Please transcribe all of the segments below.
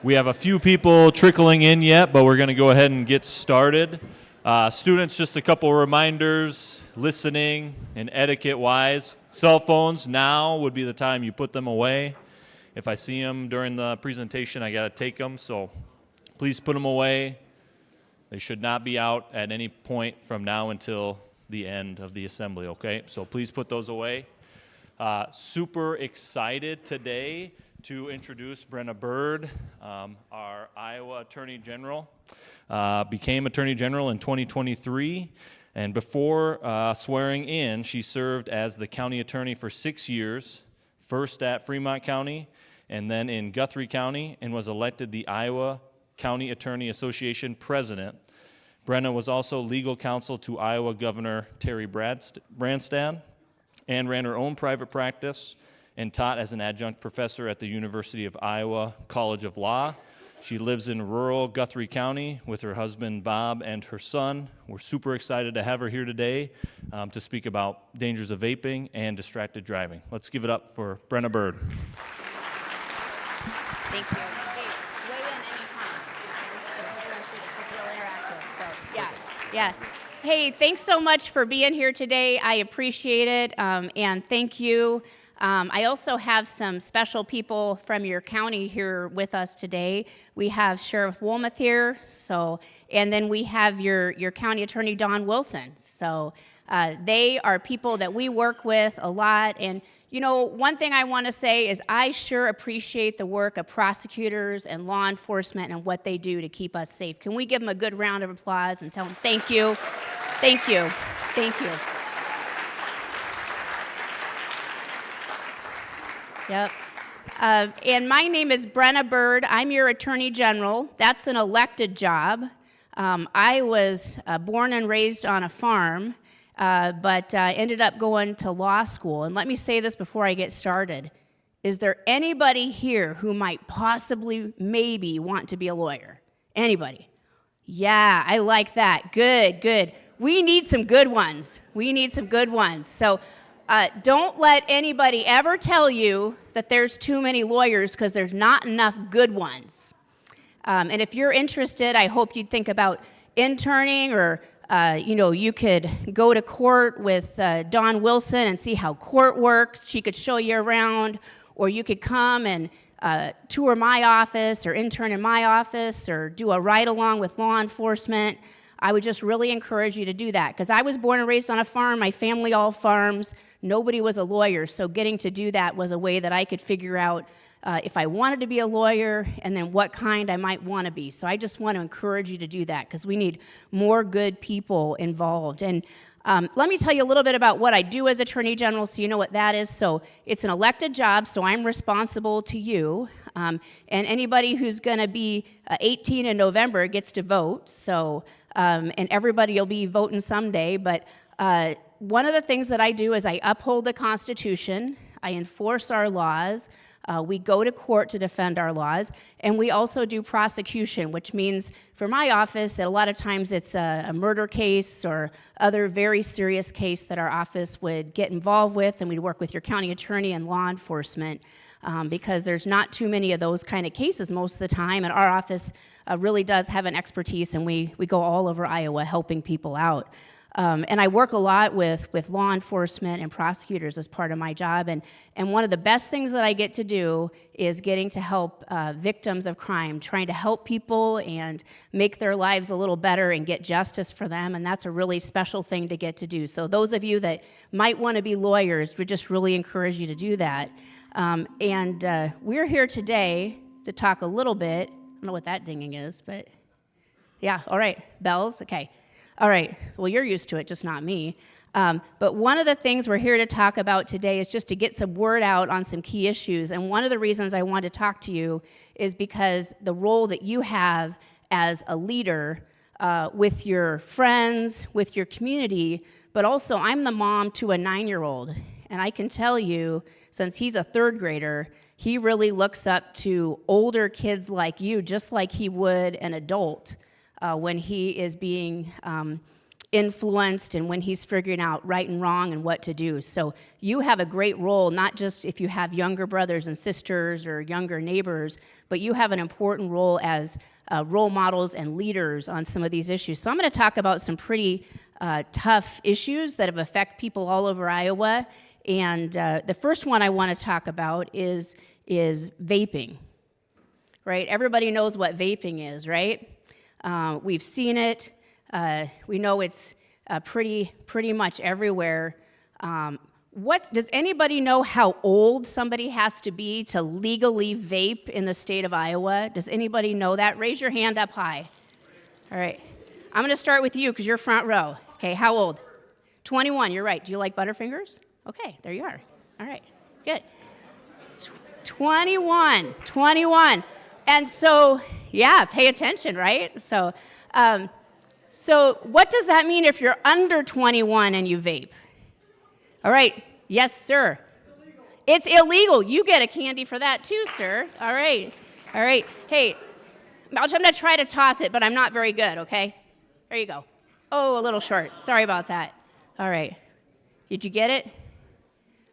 We have a few people trickling in yet, but we're going to go ahead and get started. Students, just a couple reminders, listening and etiquette-wise. Cell phones, now would be the time you put them away. If I see them during the presentation, I got to take them, so please put them away. They should not be out at any point from now until the end of the assembly, okay? So please put those away. Super excited today to introduce Brenna Bird, our Iowa Attorney General. Became Attorney General in 2023, and before swearing in, she served as the county attorney for 6 years, first at Fremont County and then in Guthrie County, and was elected the Iowa County Attorney Association president. Brenna was also legal counsel to Iowa Governor Terry Branstad and ran her own private practice and taught as an adjunct professor at the University of Iowa College of Law. She lives in rural Guthrie County with her husband Bob and her son. We're super excited to have her here today to speak about dangers of vaping and distracted driving. Let's give it up for Brenna Bird. Thank you. Hey, weigh in anytime. This is real interactive, so yeah. Hey, thanks so much for being here today. I appreciate it, and thank you. I also have some special people from your county here with us today. We have Sheriff Wilmoth here, and then we have your county attorney, Don Wilson. So they are people that we work with a lot. And you know, one thing I want to say is I sure appreciate the work of prosecutors and law enforcement and what they do to keep us safe. Can we give them a good round of applause and tell them thank you? Thank you. Thank you. Yep. And my name is Brenna Bird. I'm your Attorney General. That's an elected job. I was born and raised on a farm, but ended up going to law school. And let me say this before I get started. Is there anybody here who might possibly, maybe want to be a lawyer? Anybody? Yeah, I like that. Good, good. We need some good ones. We need some good ones. So don't let anybody ever tell you that there's too many lawyers, because there's not enough good ones. And if you're interested, I hope you'd think about interning, or you could go to court with Dawn Wilson and see how court works. She could show you around, or you could come and tour my office or intern in my office or do a ride-along with law enforcement. I would just really encourage you to do that, because I was born and raised on a farm. My family all farms. Nobody was a lawyer, so getting to do that was a way that I could figure out if I wanted to be a lawyer and then what kind I might want to be. So I just want to encourage you to do that, because we need more good people involved. And let me tell you a little bit about what I do as Attorney General so you know what that is. So it's an elected job, so I'm responsible to you. And anybody who's going to be 18 in November gets to vote. So and everybody will be voting someday. But one of the things that I do is I uphold the Constitution. I enforce our laws. We go to court to defend our laws, and we also do prosecution, which means for my office, a lot of times it's a murder case or other very serious case that our office would get involved with, and we'd work with your county attorney and law enforcement because there's not too many of those kind of cases most of the time, and our office really does have an expertise, and we go all over Iowa helping people out. And I work a lot with law enforcement and prosecutors as part of my job. And one of the best things that I get to do is getting to help victims of crime, trying to help people and make their lives a little better and get justice for them. And that's a really special thing to get to do. So those of you that might want to be lawyers, we just really encourage you to do that. And we're here today to talk a little bit. I don't know what that dinging is, but yeah, all right, bells, okay. All right, well, you're used to it, just not me. But one of the things we're here to talk about today is just to get some word out on some key issues. And one of the reasons I want to talk to you is because the role that you have as a leader with your friends, with your community, but also I'm the mom to a 9-year-old. And I can tell you, since he's a 3rd grader, he really looks up to older kids like you, just like he would an adult. When he is being influenced and when he's figuring out right and wrong and what to do. So you have a great role, not just if you have younger brothers and sisters or younger neighbors, but you have an important role as role models and leaders on some of these issues. So I'm going to talk about some pretty tough issues that have affected people all over Iowa. And the first one I want to talk about is vaping, right? Everybody knows what vaping is, right? We've seen it. We know it's pretty much everywhere. Does anybody know how old somebody has to be to legally vape in the state of Iowa? Does anybody know that? Raise your hand up high. All right. I'm going to start with you because you're front row. Okay, how old? 21, you're right. Do you like Butterfingers? Okay, there you are. All right, good. 21. And so, yeah, pay attention, right? So what does that mean if you're under 21 and you vape? All right. Yes, sir. It's illegal. You get a candy for that too, sir. All right. Hey, I'm going to try to toss it, but I'm not very good, okay? There you go. Oh, a little short. Sorry about that. All right. Did you get it?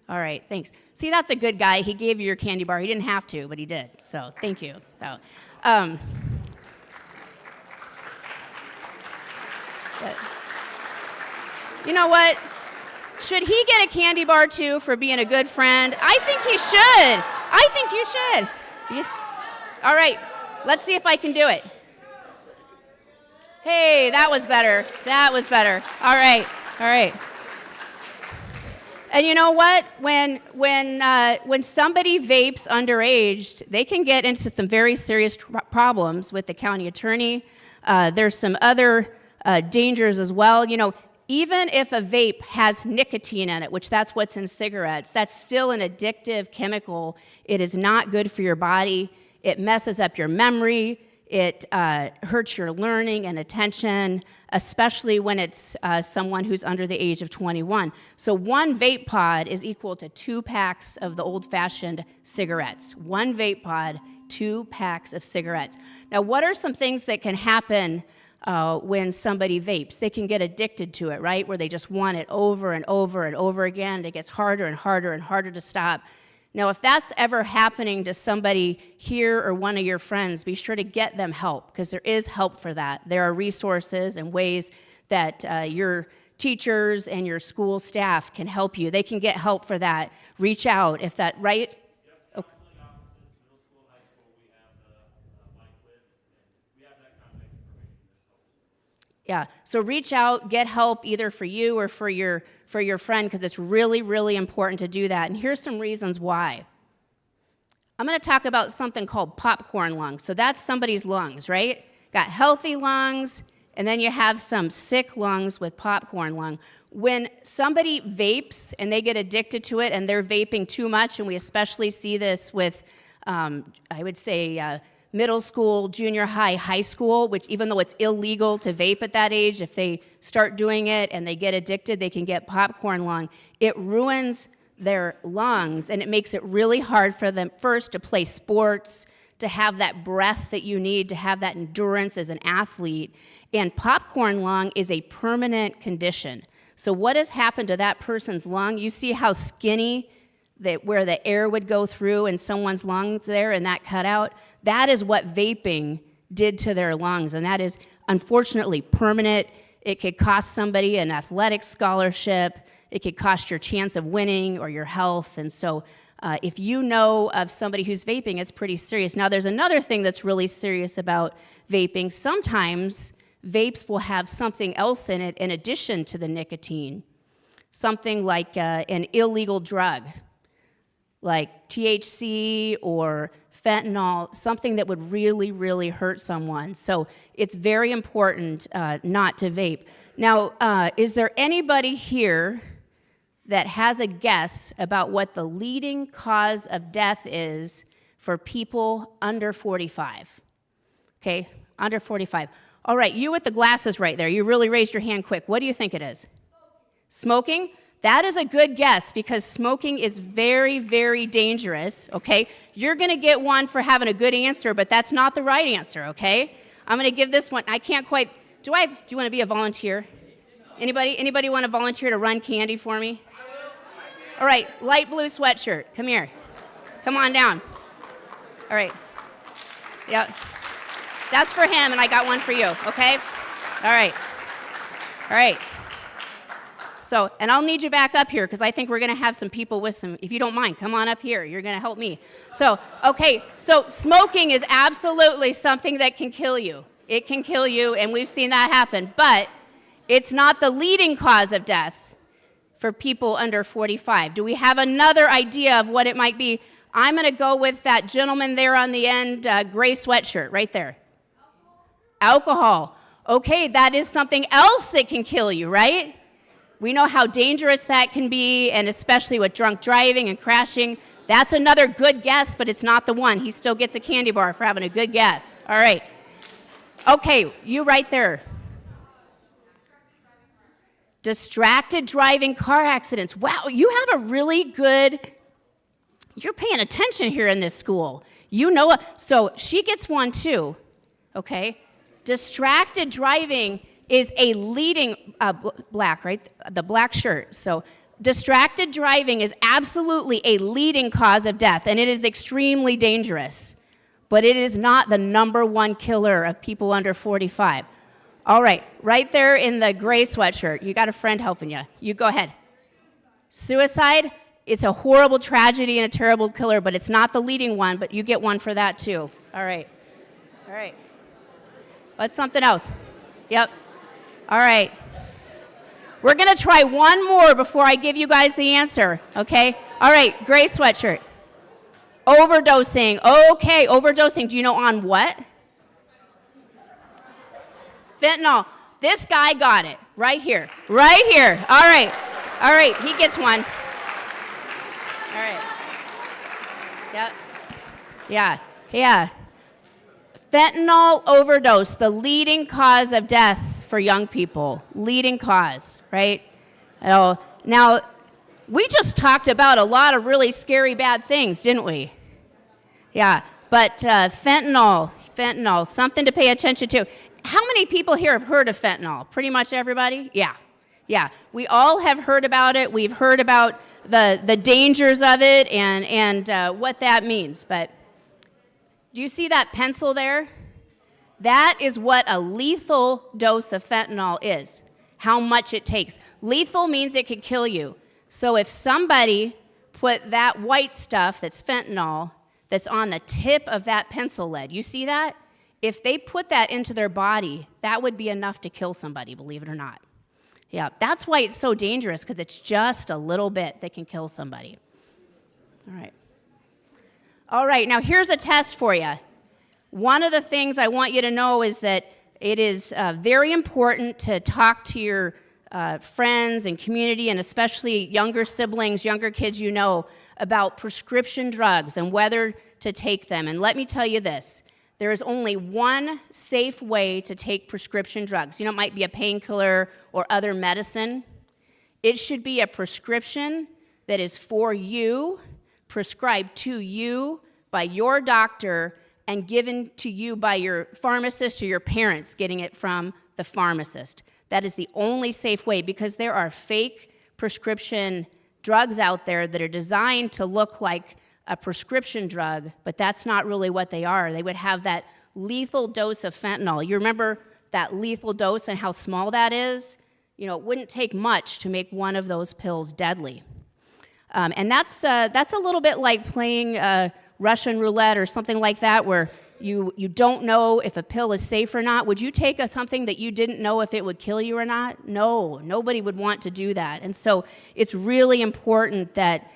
All right, thanks. See, that's a good guy. He gave you your candy bar. He didn't have to, but he did. So thank you. So, you know what? Should he get a candy bar too for being a good friend? I think he should. I think you should. All right, let's see if I can do it. Hey, that was better. All right. And you know what? When somebody vapes underage, they can get into some very serious problems with the county attorney. There's some other dangers as well. You know, even if a vape has nicotine in it, which that's what's in cigarettes, that's still an addictive chemical. It is not good for your body. It messes up your memory. It hurts your learning and attention, especially when it's someone who's under the age of 21. So one vape pod is equal to 2 packs of the old-fashioned cigarettes. One vape pod, 2 packs of cigarettes. Now, what are some things that can happen when somebody vapes? They can get addicted to it, right? Where they just want it over and over and over again. It gets harder and harder and harder to stop. Now, if that's ever happening to somebody here or one of your friends, be sure to get them help, because there is help for that. There are resources and ways that your teachers and your school staff can help you. They can get help for that. Reach out if that, right? Yep, counseling offices, middle school, high school, we have the line with, we have that contact information. Yeah, so reach out, get help either for you or for your friend, because it's really, really important to do that. And here's some reasons why. I'm going to talk about something called popcorn lungs. So that's somebody's lungs, right? Got healthy lungs, and then you have some sick lungs with popcorn lung. When somebody vapes and they get addicted to it and they're vaping too much, and we especially see this with, I would say, middle school, junior high, high school, which even though it's illegal to vape at that age, if they start doing it and they get addicted, they can get popcorn lung. It ruins their lungs, and it makes it really hard for them, first, to play sports, to have that breath that you need, to have that endurance as an athlete. And popcorn lung is a permanent condition. So what has happened to that person's lung? You see how skinny where the air would go through in someone's lungs there and that cutout? That is what vaping did to their lungs, and that is unfortunately permanent. It could cost somebody an athletic scholarship. It could cost your chance of winning or your health. And so if you know of somebody who's vaping, it's pretty serious. Now, there's another thing that's really serious about vaping. Sometimes vapes will have something else in it in addition to the nicotine, something like an illegal drug, like THC or fentanyl, something that would really, really hurt someone. So it's very important not to vape. Now, is there anybody here that has a guess about what the leading cause of death is for people under 45? Okay, under 45. All right, you with the glasses right there, you really raised your hand quick. What do you think it is? Smoking? That is a good guess, because smoking is very, very dangerous, okay? You're going to get one for having a good answer, but that's not the right answer, okay? I'm going to give this one. I can't quite. Do you want to be a volunteer? Anybody want to volunteer to run candy for me? All right, light blue sweatshirt. Come here. Come on down. All right. Yep. That's for him, and I got one for you, okay? All right. All right. So, and I'll need you back up here because I think we're going to have some people with some, if you don't mind, come on up here. You're going to help me. So, okay, so smoking is absolutely something that can kill you. It can kill you, and we've seen that happen. But it's not the leading cause of death for people under 45. Do we have another idea of what it might be? I'm going to go with that gentleman there on the end, gray sweatshirt, right there. Alcohol. Okay, that is something else that can kill you, right? We know how dangerous that can be, and especially with drunk driving and crashing. That's another good guess, but it's not the one. He still gets a candy bar for having a good guess. All right. Okay, you right there. Distracted driving car accidents. Wow, you have a really good, you're paying attention here in this school. You know, so she gets one too, okay? Distracted driving is a leading, black, right? The black shirt. So distracted driving is absolutely a leading cause of death, and it is extremely dangerous. But it is not the number one killer of people under 45. All right, right there in the gray sweatshirt. You got a friend helping you. You go ahead. Suicide, it's a horrible tragedy and a terrible killer, but it's not the leading one, but you get one for that too. All right. All right. What's something else? Yep. All right. We're going to try one more before I give you guys the answer, okay? All right, gray sweatshirt. Overdosing. Okay, overdosing. Do you know on what? Fentanyl. This guy got it right here. Right here. All right. All right, he gets one. All right. Yep. Yeah. Yeah. Fentanyl overdose, the leading cause of death for young people. Leading cause, right? Oh, now, we just talked about a lot of really scary, bad things, didn't we? Yeah, but fentanyl, something to pay attention to. How many people here have heard of fentanyl? Pretty much everybody? Yeah. Yeah, we all have heard about it. We've heard about the dangers of it and what that means. But do you see that pencil there? That is what a lethal dose of fentanyl is, how much it takes. Lethal means it could kill you. So if somebody put that white stuff that's fentanyl that's on the tip of that pencil lead, you see that? If they put that into their body, that would be enough to kill somebody, believe it or not. Yeah, that's why it's so dangerous, because it's just a little bit that can kill somebody. All right. All right, now here's a test for you. One of the things I want you to know is that it is very important to talk to your friends and community, and especially younger siblings, younger kids you know, about prescription drugs and whether to take them. And let me tell you this. There is only one safe way to take prescription drugs. You know, it might be a painkiller or other medicine. It should be a prescription that is for you, prescribed to you by your doctor, and given to you by your pharmacist or your parents getting it from the pharmacist. That is the only safe way, because there are fake prescription drugs out there that are designed to look like a prescription drug, but that's not really what they are. They would have that lethal dose of fentanyl. You remember that lethal dose and how small that is? You know, it wouldn't take much to make one of those pills deadly. And that's a little bit like playing Russian roulette or something like that, where you don't know if a pill is safe or not. Would you take something that you didn't know if it would kill you or not? No, nobody would want to do that. And so it's really important that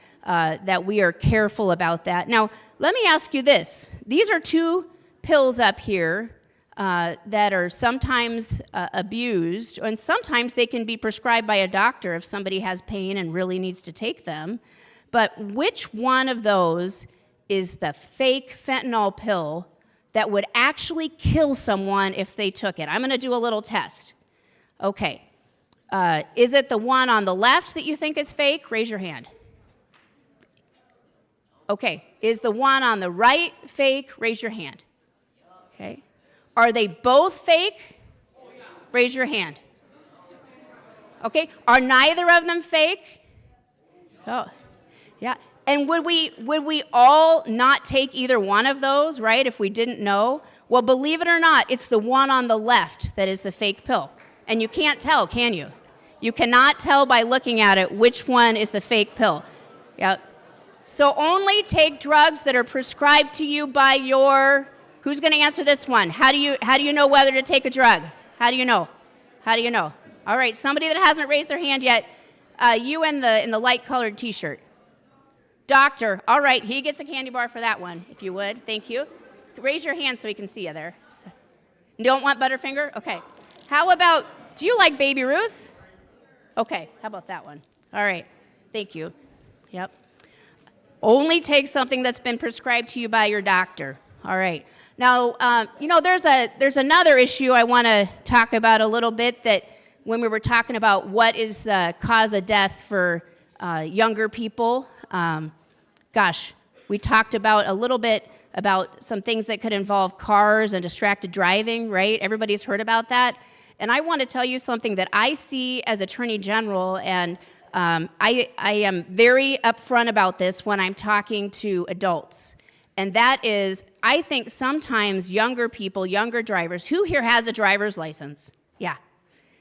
we are careful about that. Now, let me ask you this. These are two pills up here that are sometimes abused, and sometimes they can be prescribed by a doctor if somebody has pain and really needs to take them. But which one of those is the fake fentanyl pill that would actually kill someone if they took it? I'm going to do a little test. Okay. Is it the one on the left that you think is fake? Raise your hand. Okay. Is the one on the right fake? Raise your hand. Okay. Are they both fake? Raise your hand. Okay, are neither of them fake? Oh, yeah. And would we all not take either one of those, right, if we didn't know? Well, believe it or not, it's the one on the left that is the fake pill. And you can't tell, can you? You cannot tell by looking at it which one is the fake pill. Yep. So only take drugs that are prescribed to you by your, who's going to answer this one? How do you know whether to take a drug? How do you know? How do you know? All right, somebody that hasn't raised their hand yet, you in the light-colored T-shirt. Doctor, all right, he gets a candy bar for that one, if you would. Thank you. Raise your hand so we can see you there. You don't want Butterfinger? Okay. How about, do you like Baby Ruth? Okay, how about that one? All right, thank you. Yep. Only take something that's been prescribed to you by your doctor. All right. Now, there's another issue I want to talk about a little bit, that when we were talking about what is the cause of death for younger people, we talked about a little bit about some things that could involve cars and distracted driving, right? Everybody's heard about that. And I want to tell you something that I see as Attorney General, and I am very upfront about this when I'm talking to adults. And that is, I think sometimes younger people, younger drivers, who here has a driver's license? Yeah.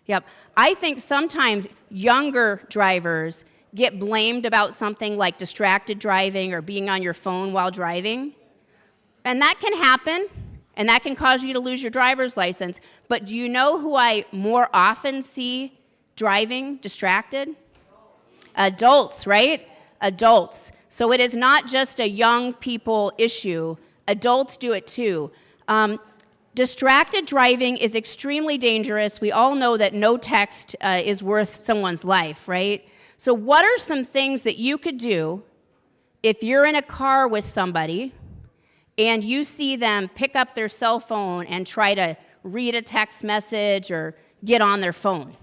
Yep. I think sometimes younger drivers get blamed about something like distracted driving or being on your phone while driving. And that can happen, and that can cause you to lose your driver's license. But do you know who I more often see driving distracted? Adults, right? Adults. So it is not just a young people issue. Adults do it too. Distracted driving is extremely dangerous. We all know that no text is worth someone's life, right? So what are some things that you could do if you're in a car with somebody and you see them pick up their cell phone and try to read a text message or get on their phone?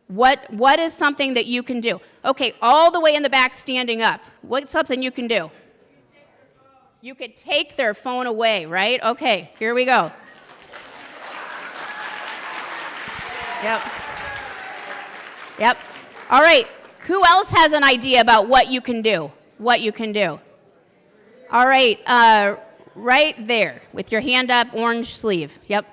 What is something that you can do? Okay, all the way in the back standing up. What's something you can do? You could take their phone away, right? Okay, here we go. Yep. Yep. All right. Who else has an idea about what you can do? What you can do? All right. Right there with your hand up, orange sleeve. Yep.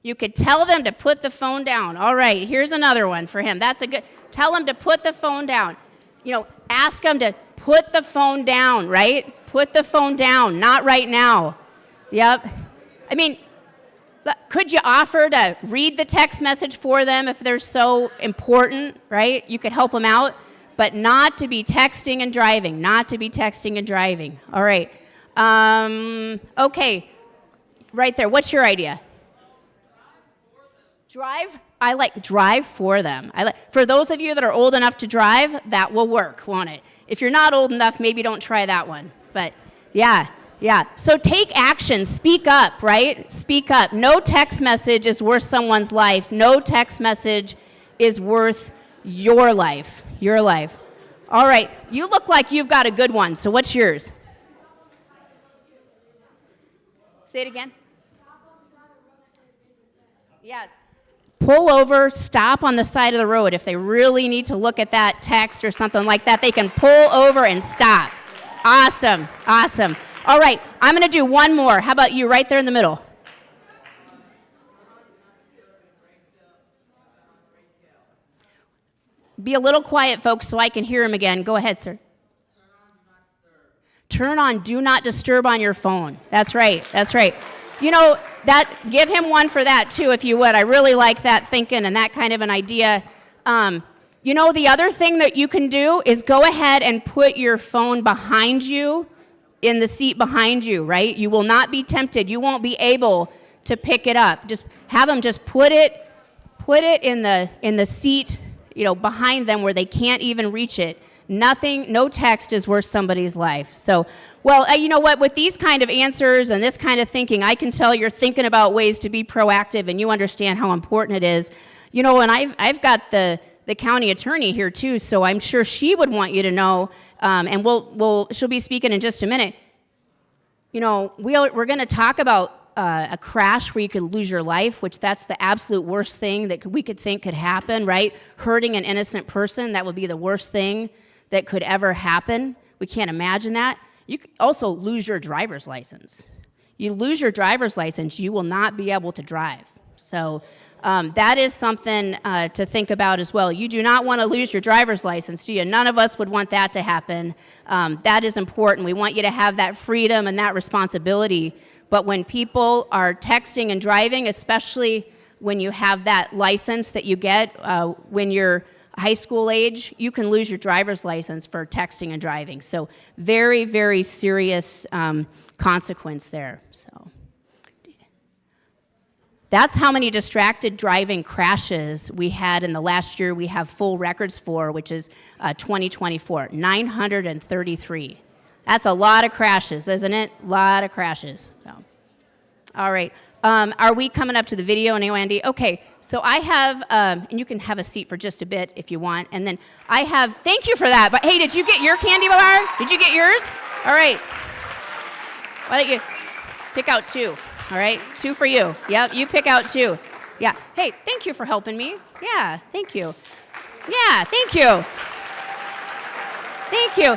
You could tell them to put the phone down. All right. Here's another one for him. That's a good. Tell them to put the phone down. Ask them to put the phone down, right? Put the phone down. Not right now. Yep. I mean, could you offer to read the text message for them if they're so important, right? You could help them out, but not to be texting and driving, not to be texting and driving. All right. Okay, right there. What's your idea? Drive? I like drive for them. For those of you that are old enough to drive, that will work, won't it? If you're not old enough, maybe don't try that one. But yeah. So take action. Speak up, right? Speak up. No text message is worth someone's life. No text message is worth your life. Your life. All right. You look like you've got a good one. So what's yours? Say it again. Yeah. Pull over, stop on the side of the road. If they really need to look at that text or something like that, they can pull over and stop. Awesome. All right, I'm going to do one more. How about you right there in the middle? Be a little quiet, folks, so I can hear him again. Go ahead, sir. Turn on Do Not Disturb on your phone. That's right. Give him one for that, too, if you would. I really like that thinking and that kind of an idea. The other thing that you can do is go ahead and put your phone behind you, in the seat behind you, right? You will not be tempted. You won't be able to pick it up. Just have them just put it in the seat, behind them where they can't even reach it. No text is worth somebody's life. So, you know what? With these kind of answers and this kind of thinking, I can tell you're thinking about ways to be proactive and you understand how important it is. And I've got the county attorney here too, so I'm sure she would want you to know, and she'll be speaking in just a minute. We're going to talk about a crash where you could lose your life, which that's the absolute worst thing that we could think could happen, right? Hurting an innocent person, that would be the worst thing that could ever happen. We can't imagine that. You could also lose your driver's license. You lose your driver's license, you will not be able to drive. So that is something to think about as well. You do not want to lose your driver's license, do you? None of us would want that to happen. That is important. We want you to have that freedom and that responsibility. But when people are texting and driving, especially when you have that license that you get when you're high school age, you can lose your driver's license for texting and driving. So very, very serious consequence there. So that's how many distracted driving crashes we had in the last year we have full records for, which is 2024, 933. That's a lot of crashes, isn't it? A lot of crashes. So, all right. Are we coming up to the video now, Andy? Okay, so I have, and you can have a seat for just a bit if you want, and then I have, thank you for that, but hey, did you get your candy bar? Did you get yours? All right. Why don't you pick out two? All right, 2 for you. Yep, you pick out 2. Yeah. Hey, thank you for helping me. Yeah, thank you. Yeah, thank you. Thank you.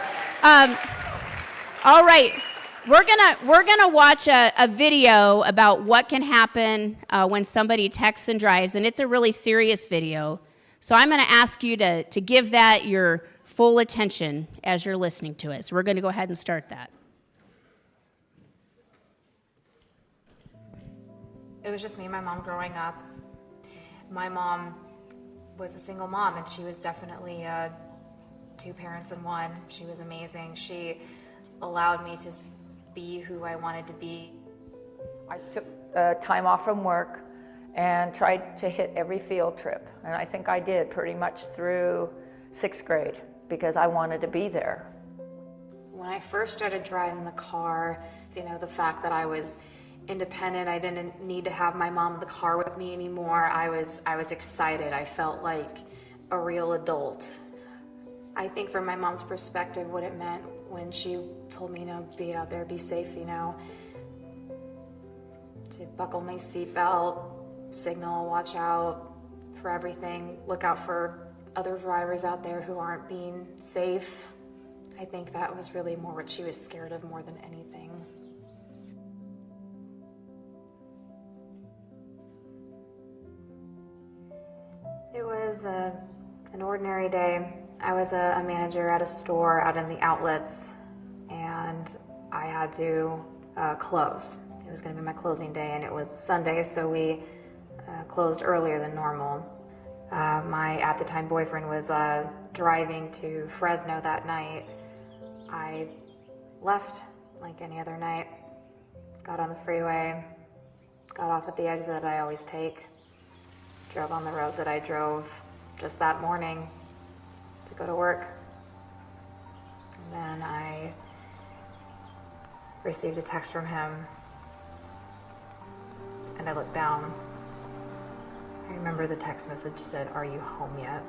All right, we're gonna watch a video about what can happen when somebody texts and drives, and it's a really serious video. So I'm gonna ask you to give that your full attention as you're listening to it. So we're gonna go ahead and start that. It was just me and my mom growing up. My mom was a single mom, and she was definitely 2 parents in one. She was amazing. She allowed me to be who I wanted to be. I took time off from work and tried to hit every field trip. And I think I did pretty much through 6th grade because I wanted to be there. When I first started driving the car, the fact that I was independent, I didn't need to have my mom in the car with me anymore. I was excited. I felt like a real adult. I think from my mom's perspective, what it meant when she told me, be out there, be safe, to buckle my seatbelt, signal, watch out for everything, look out for other drivers out there who aren't being safe. I think that was really more what she was scared of more than anything. It was an ordinary day. I was a manager at a store out in the outlets, and I had to close. It was going to be my closing day, and it was Sunday, so we closed earlier than normal. My, at the time, boyfriend was driving to Fresno that night. I left like any other night, got on the freeway, got off at the exit I always take, drove on the road that I drove just that morning to go to work. And then I received a text from him, and I looked down. I remember the text message said, "Are you home yet?"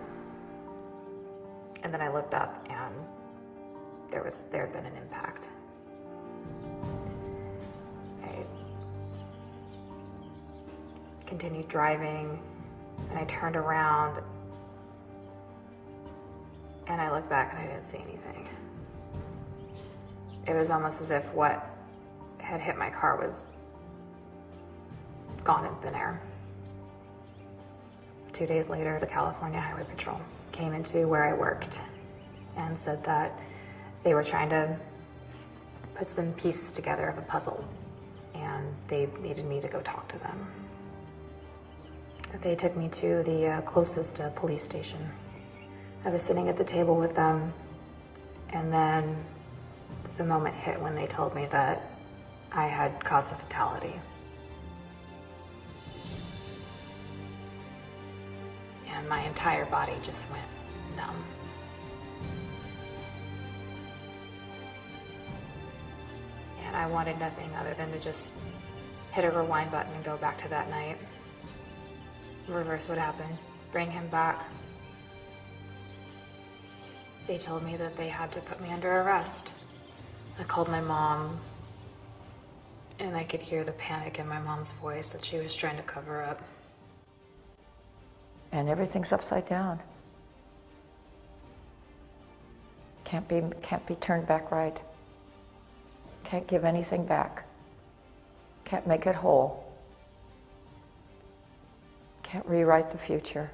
And then I looked up, and there had been an impact. I continued driving, and I turned around, and I looked back, and I didn't see anything. It was almost as if what had hit my car was gone in thin air. 2 days later, the California Highway Patrol came into where I worked and said that they were trying to put some pieces together of a puzzle, and they needed me to go talk to them. They took me to the closest police station. I was sitting at the table with them, and then the moment hit when they told me that I had caused a fatality. And my entire body just went numb. And I wanted nothing other than to just hit a rewind button and go back to that night. Reverse what happened, bring him back. They told me that they had to put me under arrest. I called my mom, And I could hear the panic in my mom's voice that she was trying to cover up. And everything's upside down. Can't be turned back right. Can't give anything back. Can't make it whole. Can't rewrite the future.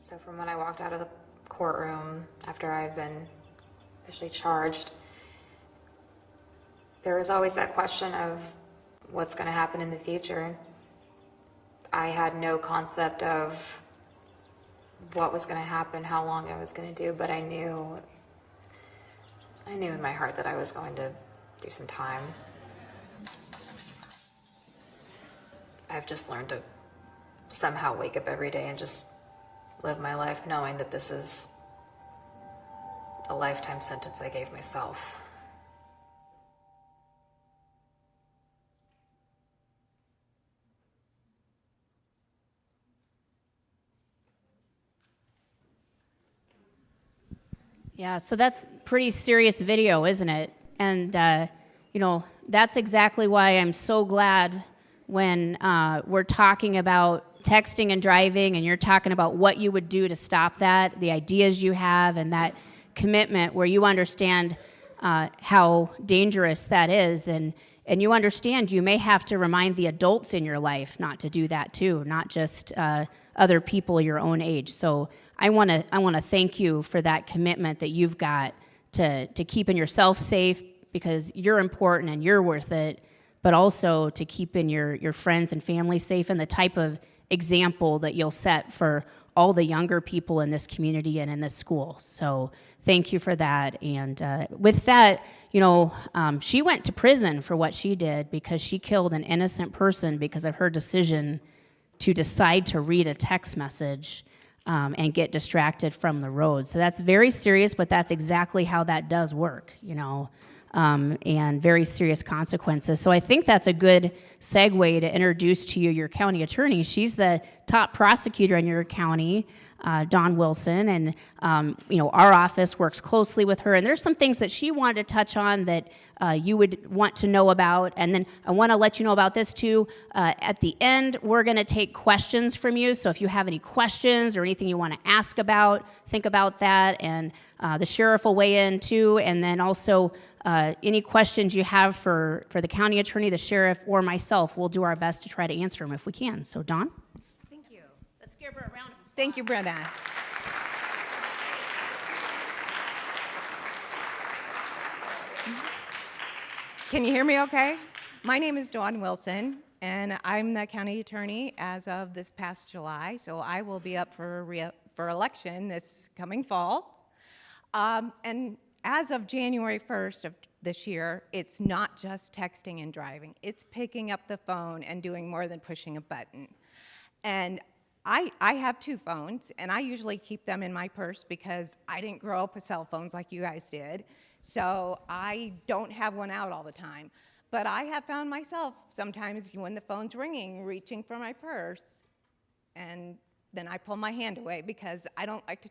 So from when I walked out of the courtroom after I've been officially charged, there was always that question of what's going to happen in the future. I had no concept of what was going to happen, how long I was going to do, but I knew in my heart that I was going to do some time. I've just learned to somehow wake up every day and just live my life knowing that this is a lifetime sentence I gave myself. Yeah, so that's pretty serious video, isn't it? And, that's exactly why I'm so glad when we're talking about texting and driving and you're talking about what you would do to stop that, the ideas you have, and that commitment where you understand how dangerous that is. And you understand you may have to remind the adults in your life not to do that too, not just other people your own age. So I want to thank you for that commitment that you've got to keeping yourself safe, because you're important and you're worth it, but also to keeping your friends and family safe, and the type of example that you'll set for all the younger people in this community and in this school. So thank you for that. And with that, she went to prison for what she did because she killed an innocent person because of her decision to decide to read a text message and get distracted from the road. So that's very serious, but that's exactly how that does work, and very serious consequences. So I think that's a good segue to introduce to you your county attorney. She's the top prosecutor in your county, Dawn Wilson, and our office works closely with her. And there's some things that she wanted to touch on that you would want to know about. And then I want to let you know about this too. At the end, we're going to take questions from you. So if you have any questions or anything you want to ask about, think about that. And the sheriff will weigh in too. And then also any questions you have for the county attorney, the sheriff, or myself, we'll do our best to try to answer them if we can. So Dawn? Thank you. Let's give her a round of applause. Thank you, Brenna. Can you hear me okay? My name is Dawn Wilson, and I'm the county attorney as of this past July, so I will be up for election this coming fall. And as of January 1st of this year, it's not just texting and driving. It's picking up the phone and doing more than pushing a button. And I have 2 phones, and I usually keep them in my purse because I didn't grow up with cell phones like you guys did. So I don't have one out all the time. But I have found myself sometimes when the phone's ringing, reaching for my purse, and then I pull my hand away because I don't like to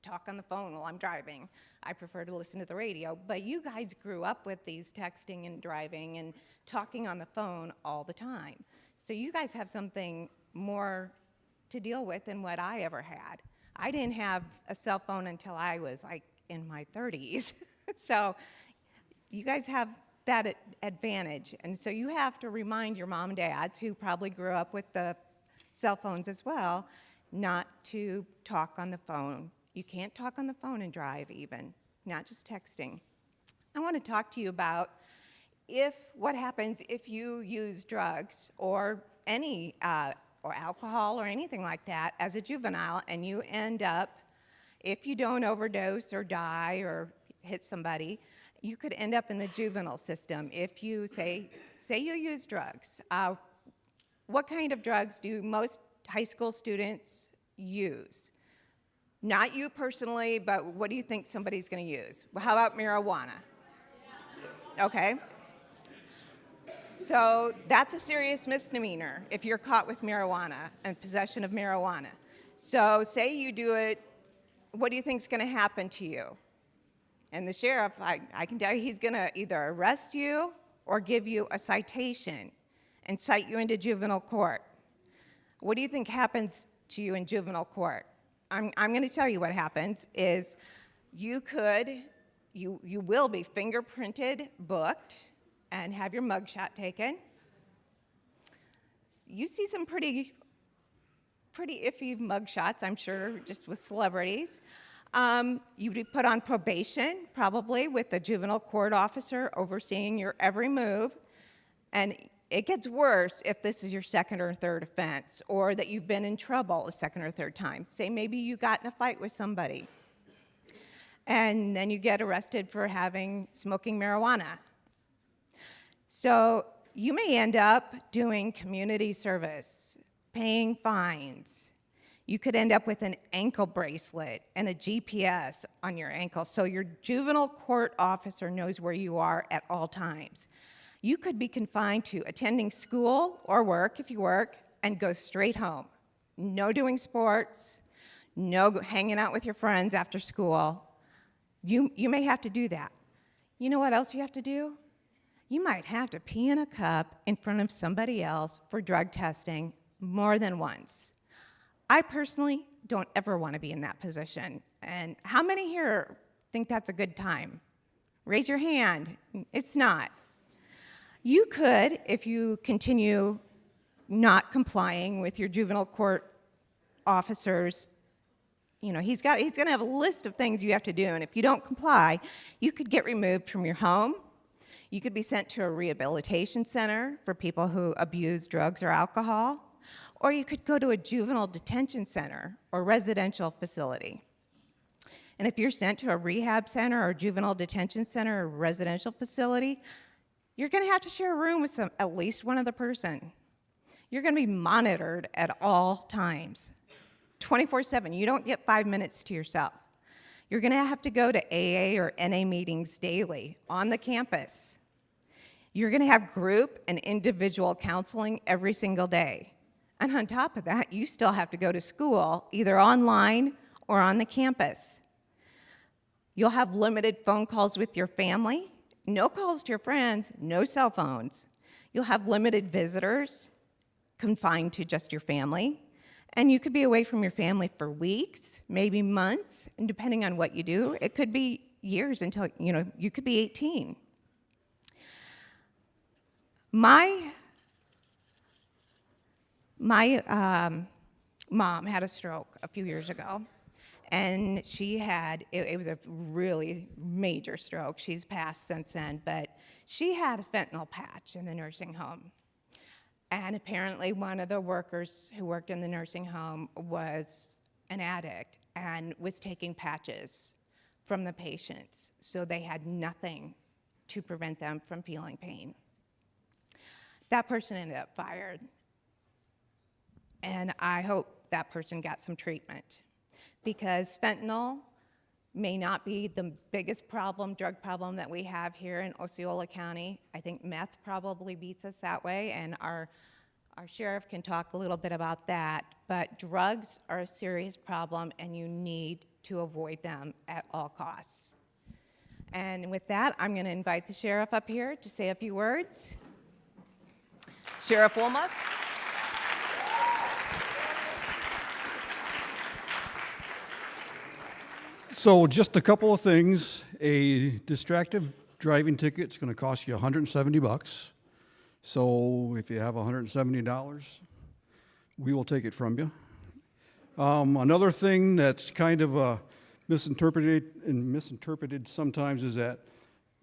talk on the phone while I'm driving. I prefer to listen to the radio. But you guys grew up with these texting and driving and talking on the phone all the time. So you guys have something more to deal with than what I ever had. I didn't have a cell phone until I was like in my 30s. So you guys have that advantage. And so you have to remind your mom and dads, who probably grew up with the cell phones as well, not to talk on the phone. You can't talk on the phone and drive even, not just texting. I want to talk to you about what happens if you use drugs or any or alcohol or anything like that as a juvenile, and you end up, if you don't overdose or die or hit somebody, you could end up in the juvenile system. If you say you use drugs, what kind of drugs do most high school students use? Not you personally, but what do you think somebody's going to use? Well, how about marijuana? Okay. So that's a serious misdemeanor if you're caught with marijuana and possession of marijuana. So say you do it what do you think is going to happen to you? And the sheriff, I can tell you, he's going to either arrest you or give you a citation and cite you into juvenile court. What do you think happens to you in juvenile court? I'm going to tell you what happens is you will be fingerprinted, booked, and have your mugshot taken. You see some pretty iffy mugshots, I'm sure, just with celebrities. You'd be put on probation, probably, with a juvenile court officer overseeing your every move. And it gets worse if this is your second or third offense, or that you've been in trouble a second or third time. Say maybe you got in a fight with somebody, and then you get arrested for smoking marijuana. So you may end up doing community service, paying fines. You could end up with an ankle bracelet and a GPS on your ankle, so your juvenile court officer knows where you are at all times. You could be confined to attending school or work, if you work, and go straight home. No doing sports, no hanging out with your friends after school. You may have to do that. You know what else you have to do? You might have to pee in a cup in front of somebody else for drug testing more than once. I personally don't ever want to be in that position. And how many here think that's a good time? Raise your hand. It's not. You could, if you continue not complying with your juvenile court officers, he's going to have a list of things you have to do, and if you don't comply, you could get removed from your home. You could be sent to a rehabilitation center for people who abuse drugs or alcohol, or you could go to a juvenile detention center or residential facility. And if you're sent to a rehab center or juvenile detention center or residential facility, you're going to have to share a room with at least one other person. You're going to be monitored at all times, 24/7. You don't get 5 minutes to yourself. You're going to have to go to AA or NA meetings daily on the campus. You're going to have group and individual counseling every single day. And on top of that, you still have to go to school, either online or on the campus. You'll have limited phone calls with your family, no calls to your friends, no cell phones. You'll have limited visitors, confined to just your family. And you could be away from your family for weeks, maybe months, and depending on what you do, it could be years until, you could be 18. My mom had a stroke a few years ago, and it was a really major stroke. She's passed since then, but she had a fentanyl patch in the nursing home. And apparently one of the workers who worked in the nursing home was an addict and was taking patches from the patients, so they had nothing to prevent them from feeling pain. That person ended up fired, and I hope that person got some treatment, because fentanyl may not be the biggest drug problem that we have here in Osceola County. I think meth probably beats us that way, and our sheriff can talk a little bit about that, but drugs are a serious problem, and you need to avoid them at all costs. And with that, I'm going to invite the sheriff up here to say a few words. Sheriff Woolmuth. So just a couple of things. A distracted driving ticket is going to cost you $170. So if you have $170, we will take it from you. Another thing that's kind of misinterpreted sometimes is that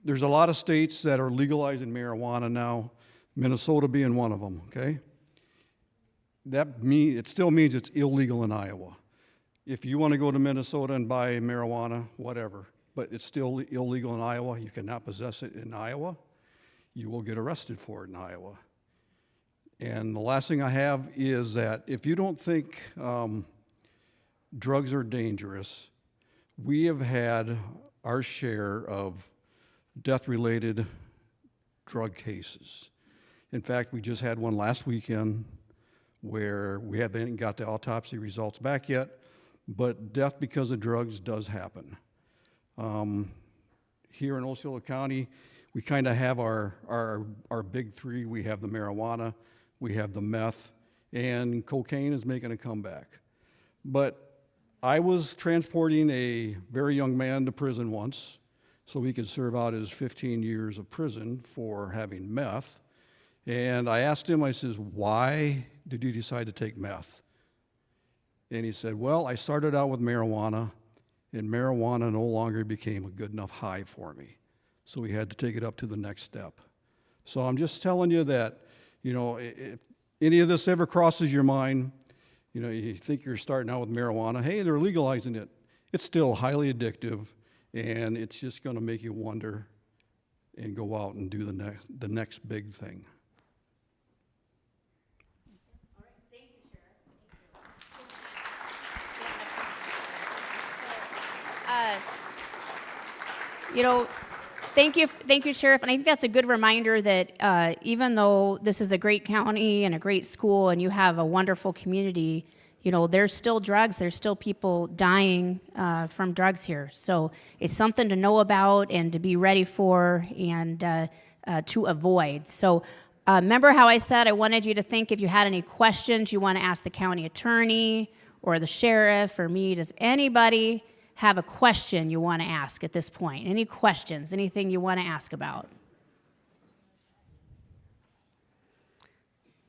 there's a lot of states that are legalizing marijuana now, Minnesota being one of them, okay? It still means it's illegal in Iowa. If you want to go to Minnesota and buy marijuana, whatever, but it's still illegal in Iowa, you cannot possess it in Iowa, you will get arrested for it in Iowa. And the last thing I have is that if you don't think drugs are dangerous, we have had our share of death-related drug cases. In fact, we just had one last weekend where we haven't got the autopsy results back yet, but death because of drugs does happen. Here in Osceola County, we kind of have our big three. We have the marijuana, we have the meth, and cocaine is making a comeback. But I was transporting a very young man to prison once so he could serve out his 15 years of prison for having meth. And I asked him, I says, why did you decide to take meth? And he said, well, I started out with marijuana, and marijuana no longer became a good enough high for me. So we had to take it up to the next step. So I'm just telling you that, you know, if any of this ever crosses your mind, you know, you think you're starting out with marijuana, hey, they're legalizing it. It's still highly addictive, and it's just going to make you wonder and go out and do the next big thing. All right, thank you, Sheriff. You know, thank you, Sheriff. And I think that's a good reminder that even though this is a great county and a great school, and you have a wonderful community, you know, there's still drugs. There's still people dying from drugs here. So it's something to know about and to be ready for and to avoid. So remember how I said I wanted you to think if you had any questions you want to ask the county attorney or the sheriff or me. Does anybody have a question you want to ask at this point? Any questions? Anything you want to ask about?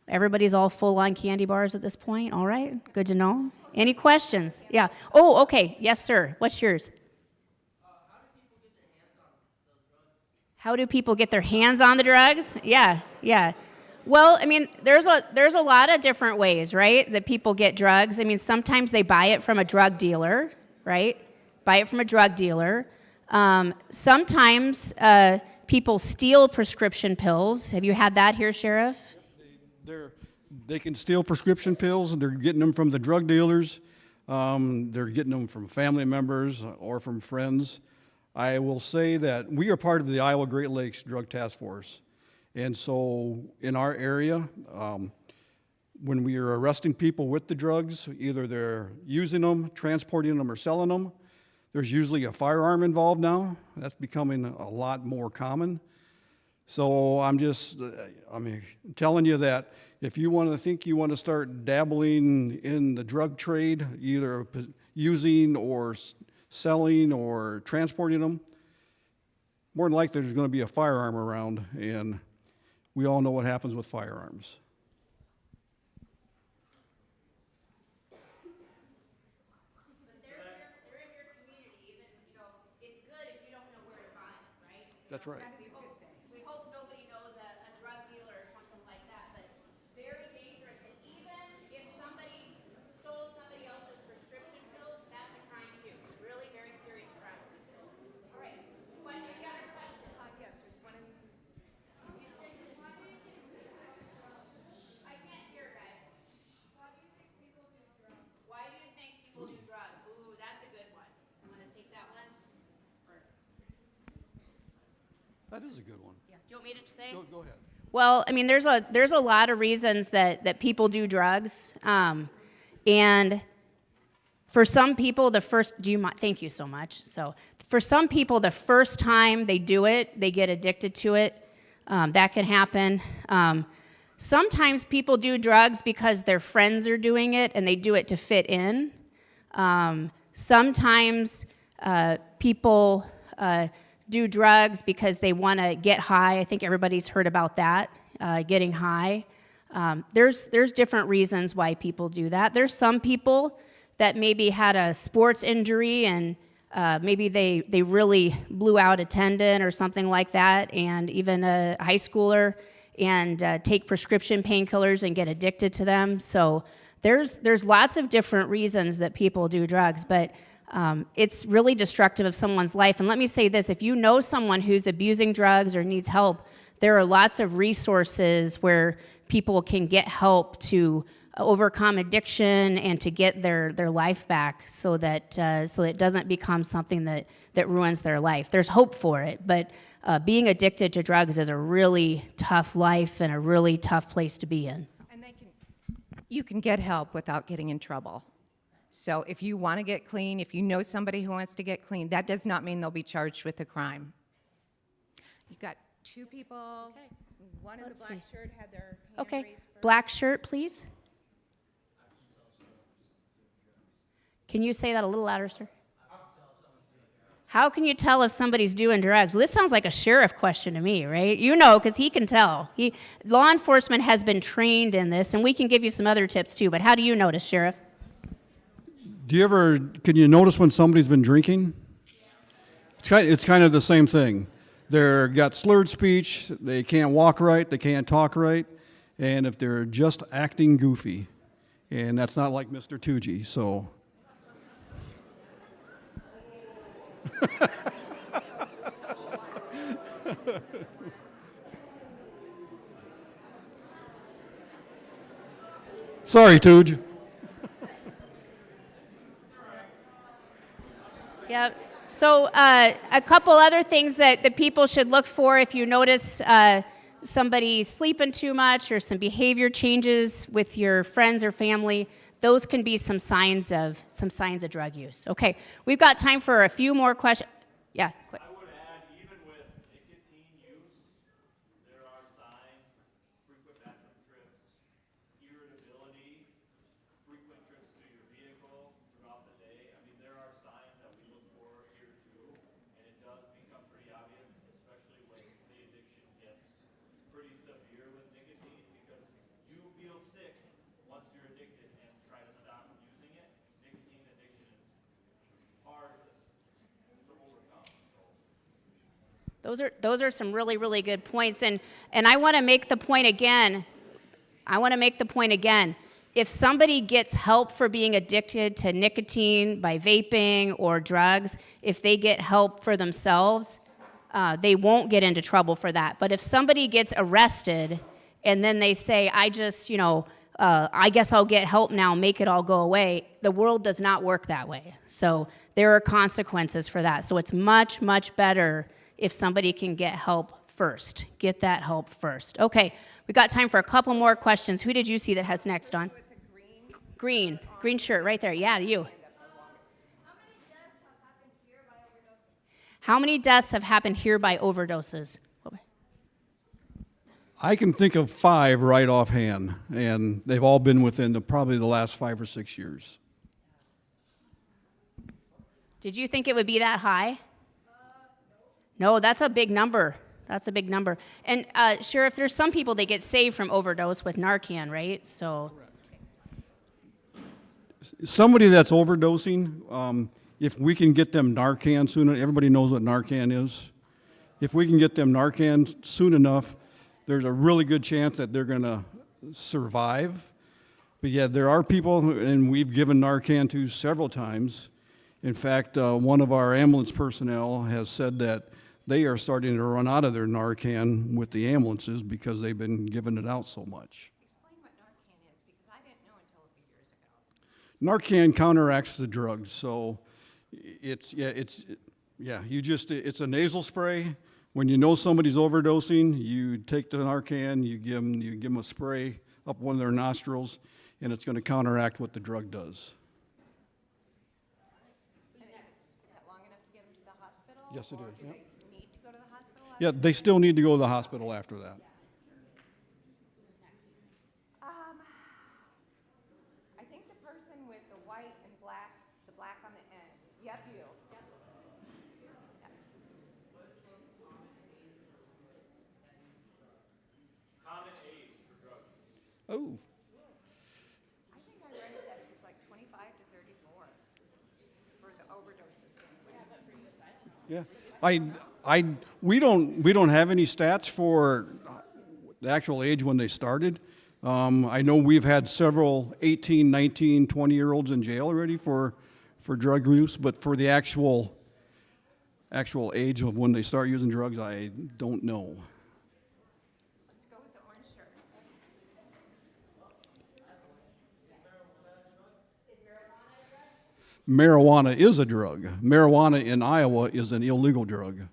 Everybody's all full on candy bars at this point? All right, good to know. Any questions? Yeah. Oh, okay. Yes, sir. What's yours? How do people get their hands on the drugs? Yeah, yeah. Well, I mean, there's a lot of different ways, right, that people get drugs. I mean, sometimes they buy it from a drug dealer, right? Buy it from a drug dealer. Sometimes people steal prescription pills. Have you had that here, Sheriff? They can steal prescription pills, and they're getting them from the drug dealers. They're getting them from family members or from friends. I will say that we are part of the Iowa Great Lakes Drug Task Force. And so in our area, when we are arresting people with the drugs, either they're using them, transporting them, or selling them, there's usually a firearm involved now. That's becoming a lot more common. So I'm telling you that if you want to start dabbling in the drug trade, either using or selling or transporting them, more than likely there's going to be a firearm around, and we all know what happens with firearms. But they're in your community. Even, you know, it's good if you don't know where to buy it, right? That's right. We hope nobody knows a drug dealer or something like that, but very dangerous. And even if somebody stole somebody else's prescription pills, that's a crime too. Really very serious crime. All right. What, you got a question? Yes, there's one in. I can't hear, guys. Why do you think people do drugs? Why do you think people do drugs? Ooh, that's a good one. I'm going to take that one. That is a good one. Yeah. Do you want me to say? Go ahead. Well, I mean, there's a lot of reasons that people do drugs, and for some people, thank you so much. So, for some people, the first time they do it, they get addicted to it. That can happen. Sometimes people do drugs because their friends are doing it and they do it to fit in. Sometimes people do drugs because they want to get high. I think everybody's heard about that, getting high. There's different reasons why people do that. There's some people that maybe had a sports injury and maybe they really blew out a tendon or something like that, and even a high schooler, and take prescription painkillers and get addicted to them. So there's lots of different reasons that people do drugs, but it's really destructive of someone's life. And let me say this, if you know someone who's abusing drugs or needs help, there are lots of resources where people can get help to overcome addiction and to get their life back so that it doesn't become something that ruins their life. There's hope for it, but being addicted to drugs is a really tough life and a really tough place to be in. And you can get help without getting in trouble. So if you want to get clean, if you know somebody who wants to get clean, that does not mean they'll be charged with a crime. You've got two people. Okay. One in the Let's black see. shirt had their hand Okay, raised first. black shirt, please. Can you say that a little louder, sir? How can you tell if somebody's doing drugs? Well, this sounds like a sheriff question to me, right? You know, because he can tell. Law enforcement has been trained in this, and we can give you some other tips too, but how do you notice, Sheriff? Can you notice when somebody's been drinking? It's kind of the same thing. They're got slurred speech, they can't walk right, they can't talk right, and if they're just acting goofy, and that's not like Mr. Tucci, so. Sorry, Tooge. Yep. So a couple other things that the people should look for if you notice somebody sleeping too much or some behavior changes with your friends or family, those can be some signs of drug use. Okay, we've got time for a few more questions. Yeah, quick. I would add, even with nicotine use, there are signs: frequent bathroom trips, irritability, frequent trips to your vehicle throughout the day. I mean, there are signs that we look for here too, and it does become pretty obvious, especially when the addiction gets pretty severe with nicotine, because you feel sick once you're addicted and try to stop using it. Nicotine addiction is hard to overcome. Those are some really, really good points. And I want to make the point again. If somebody gets help for being addicted to nicotine by vaping or drugs, if they get help for themselves, they won't get into trouble for that. But if somebody gets arrested and then they say, I just, I guess I'll get help now, make it all go away, the world does not work that way. So there are consequences for that. So it's much, much better if somebody can get help first. Get that help first. Okay, we got time for a couple more questions. Who did you see that has next on? Green shirt right there. Yeah, you. How many deaths have happened here by overdoses? I can think of 5 right offhand, and they've all been within probably the last 5 or 6 years. Did you think it would be that high? No, that's a big number. And Sheriff, there's some people that get saved from overdose with Narcan, right? So. Somebody that's overdosing, if we can get them Narcan soon, everybody knows what Narcan is. If we can get them Narcan soon enough, there's a really good chance that they're going to survive. But yeah, there are people, and we've given Narcan to several times. In fact, one of our ambulance personnel has said that they are starting to run out of their Narcan with the ambulances because they've been giving it out so much. Explain what Narcan is, because I didn't know until a few years ago. Narcan counteracts the drugs, so it's a nasal spray. When you know somebody's overdosing, you take the Narcan, you give them a spray up one of their nostrils, and it's going to counteract what the drug does. Is that long enough to get them to the hospital? Yes, it or is, do yeah. they need to go to the hospital? Yeah, they still need to go to the hospital after that. I think the person with the white and black, the black on the end. Yep, you. Yep. Common age for drug use. Oh. I think I read that it was like 25 to 34 for the overdoses. Yeah, we don't have any stats for the actual age when they started. I know we've had several 18, 19, 20-year-olds in jail already for drug use, but for the actual age of when they start using drugs, I don't know. Let's go with the orange shirt. Marijuana is a drug. Marijuana in Iowa is an illegal drug. And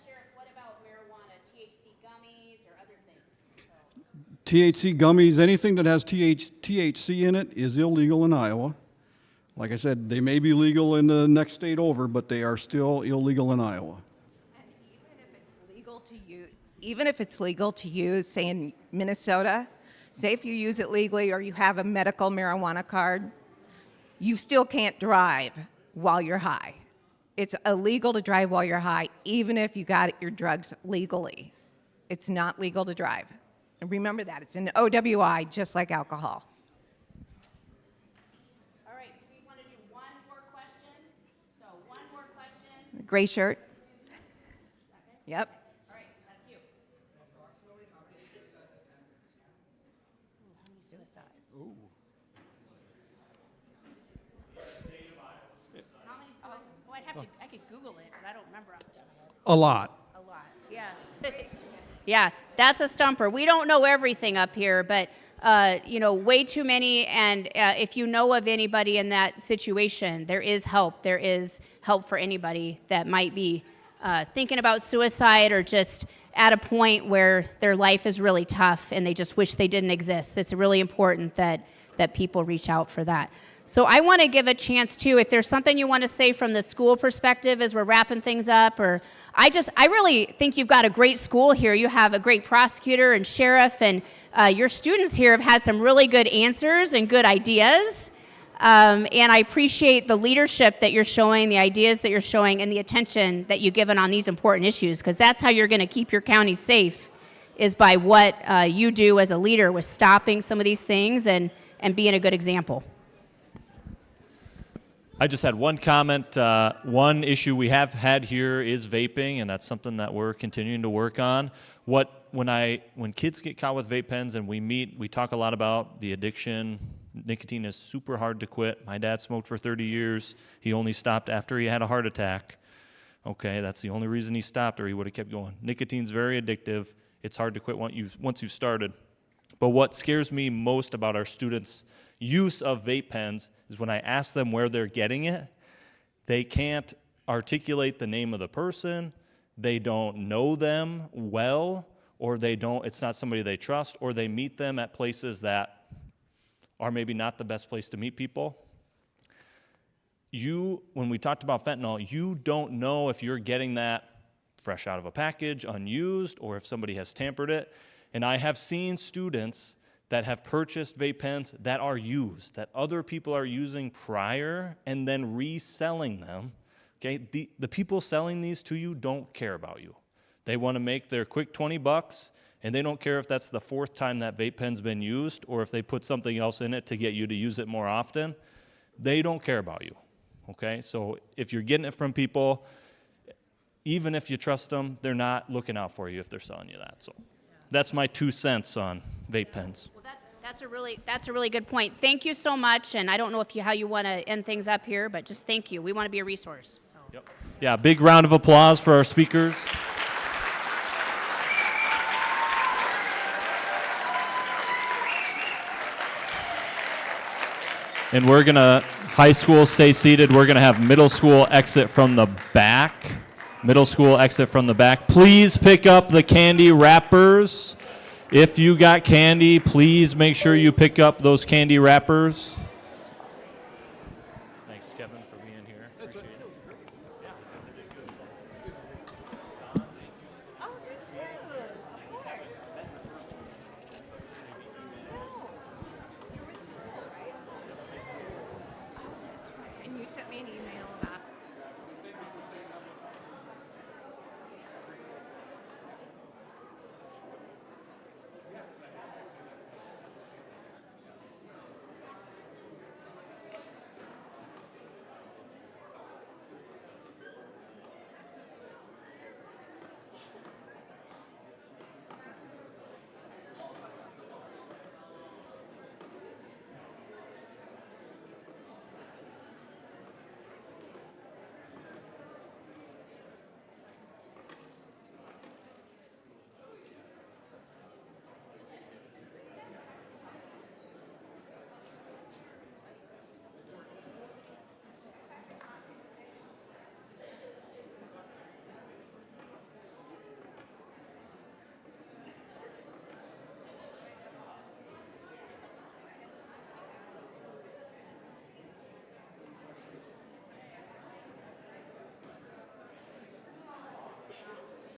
Sheriff, what about marijuana, THC gummies or other things? THC gummies, anything that has THC in it is illegal in Iowa. Like I said, they may be legal in the next state over, but they are still illegal in Iowa. Even if it's legal to use, say in Minnesota, say if you use it legally or you have a medical marijuana card, you still can't drive while you're high. It's illegal to drive while you're high, even if you got your drugs legally. It's not legal to drive. And remember that, it's an OWI, just like alcohol. All right, we want to do one more question. So one more question. Gray shirt. Yep. All right, that's you. How many suicides? I could Google it, but I don't remember off the top of my head. A lot. A lot, yeah. Yeah, that's a stumper. We don't know everything up here, but way too many. And if you know of anybody in that situation, there is help. There is help for anybody that might be thinking about suicide or just at a point where their life is really tough and they just wish they didn't exist. It's really important that people reach out for that. So I want to give a chance too, if there's something you want to say from the school perspective as we're wrapping things up, or I really think you've got a great school here. You have a great prosecutor and sheriff, and your students here have had some really good answers and good ideas. And I appreciate the leadership that you're showing, the ideas that you're showing, and the attention that you've given on these important issues, because that's how you're going to keep your county safe, is by what you do as a leader with stopping some of these things and being a good example. I just had one comment. One issue we have had here is vaping, and that's something that we're continuing to work on. When kids get caught with vape pens and we meet, we talk a lot about the addiction. Nicotine is super hard to quit. My dad smoked for 30 years. He only stopped after he had a heart attack. Okay, that's the only reason he stopped, or he would have kept going. Nicotine's very addictive. It's hard to quit once you've started. But what scares me most about our students' use of vape pens is when I ask them where they're getting it, they can't articulate the name of the person, they don't know them well, or it's not somebody they trust, or they meet them at places that are maybe not the best place to meet people. When we talked about fentanyl, you don't know if you're getting that fresh out of a package, unused, or if somebody has tampered it. And I have seen students that have purchased vape pens that are used, that other people are using prior and then reselling them. Okay, the people selling these to you don't care about you. They want to make their quick $20, and they don't care if that's the 4th time that vape pen's been used or if they put something else in it to get you to use it more often. They don't care about you. Okay, so if you're getting it from people, even if you trust them, they're not looking out for you if they're selling you that. So that's my 2 cents on vape pens. Well, that's a really good point. Thank you so much, and I don't know how you want to end things up here, but just thank you. We want to be a resource. So. Yep. Yeah, big round of applause for our speakers. And we're going to, high school, stay seated. We're going to have middle school exit from the back. Middle school exit from the back. Please pick up the candy wrappers. If you got candy, please make sure you pick up those candy wrappers.